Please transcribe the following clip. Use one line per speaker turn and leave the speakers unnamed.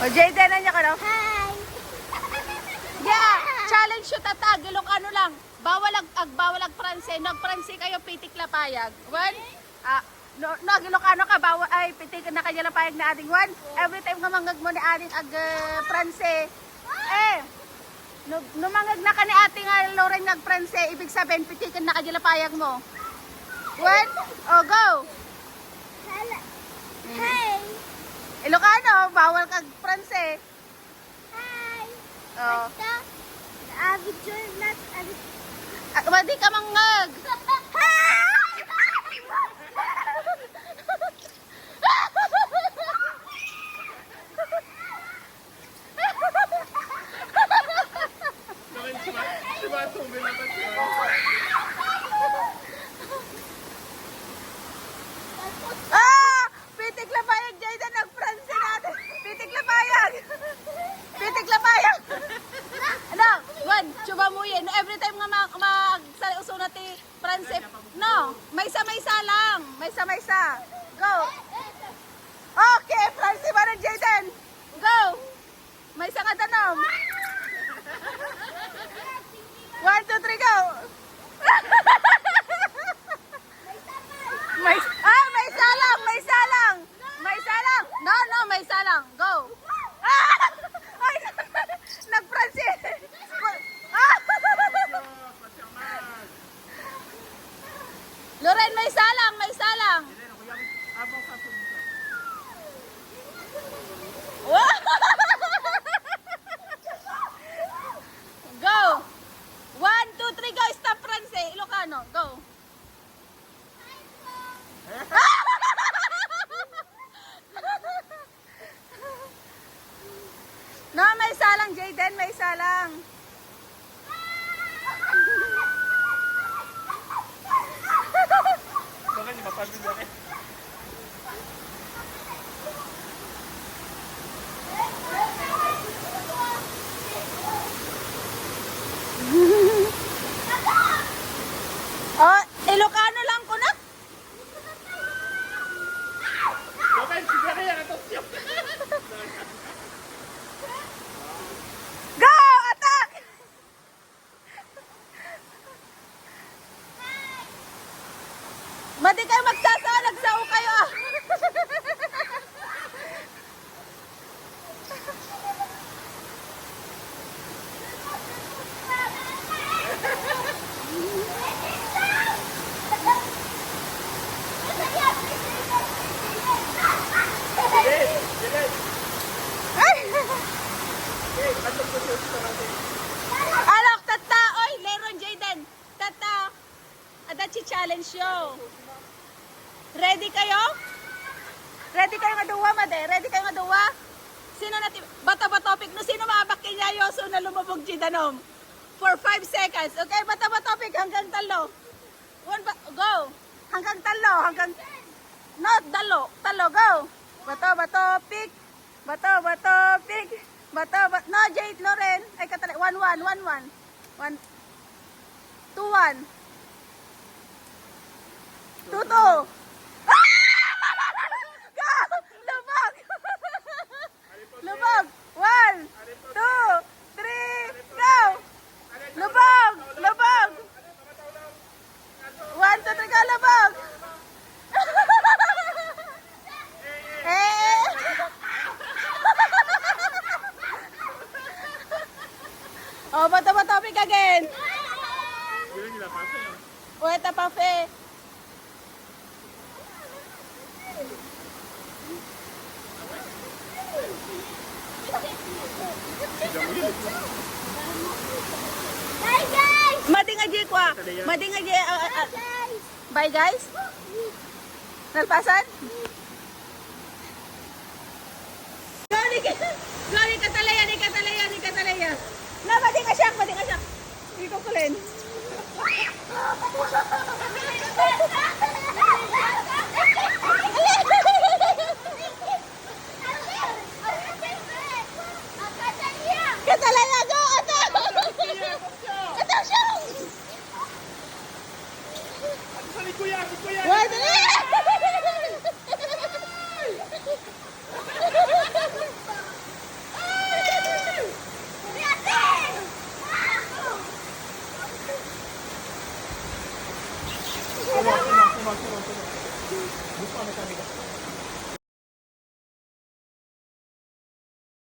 O, Jayden, nandiyan ka, no?
Hi!
Yeah, challenge shoot at Ilocano lang. Bawal ag Pranse. Nag-Pranse kayo, pitik lapayag. One, Ilocano ka, bawal, ay, pitik na kanya lapayag na ading one. Every time nga mangag mo ni ading Pranse, numangag na ka ni ating Loren nag-Pranse, ibig sabihin, pitikin na kanya lapayag mo. One, go!
Hi!
Ilocano, bawal kag Pranse.
Hi!
Oh.
Video not
Madi ka mangag. Pitik lapayag, Jayden, nag-Pranse natin. Pitik lapayag. Pitik lapayag. Ano? Juan, chuba mo yan. Every time nga mag-uso natin Pranse. No, may isa lang. May isa. Go. Okay, Pranse ba ng Jayden? Go. May isa ka tanong. 1, 2, 3, go. May isa lang. No, may isa lang. Go. Ay, nag-Pranse. Loren, may isa lang. Go. 1, 2, 3, go. Stop Pranse. Ilocano. Go. No, may isa lang, Jayden. May isa lang.
Bakit di mapagod ako?
Oh, Ilocano lang ko na.
Bakit siya kaya katosyo?
Go! Attack! Madi kayo magsasaw, nagsaw kayo. Alok, tata! Oy, Leron, Jayden! Tata! Adachi challenge show. Ready kayo? Ready kayo nga duwa, Made? Ready kayo nga duwa? Sino natin? Bata ba topic? No, sino maabak kinyayo? So na lumabog Jidanom. For 5 seconds. Okay, bata ba topic? Hanggang talo. Go! Hanggang talo. No, talo, go! Bato, pick. Bato, pick. No, Jade, Loren. Ay, 1-1. 1-1. 2-1. 2-2. Go! Lubog! 1, 2, 3, go! Lubog! 1, 2, 3, go! Lubog! Oh, bato topic again.
Bilang nila pa sa'yo.
Weta pa, Fe.
Bye guys!
Madi nga di kwa. Bye, guys. Nalpasan? Glory katalaya. Na, madi ka siya. Ikaw kulin. Katalaya, go! Ito siya!
Kuya!
What?
Lupa mo kami.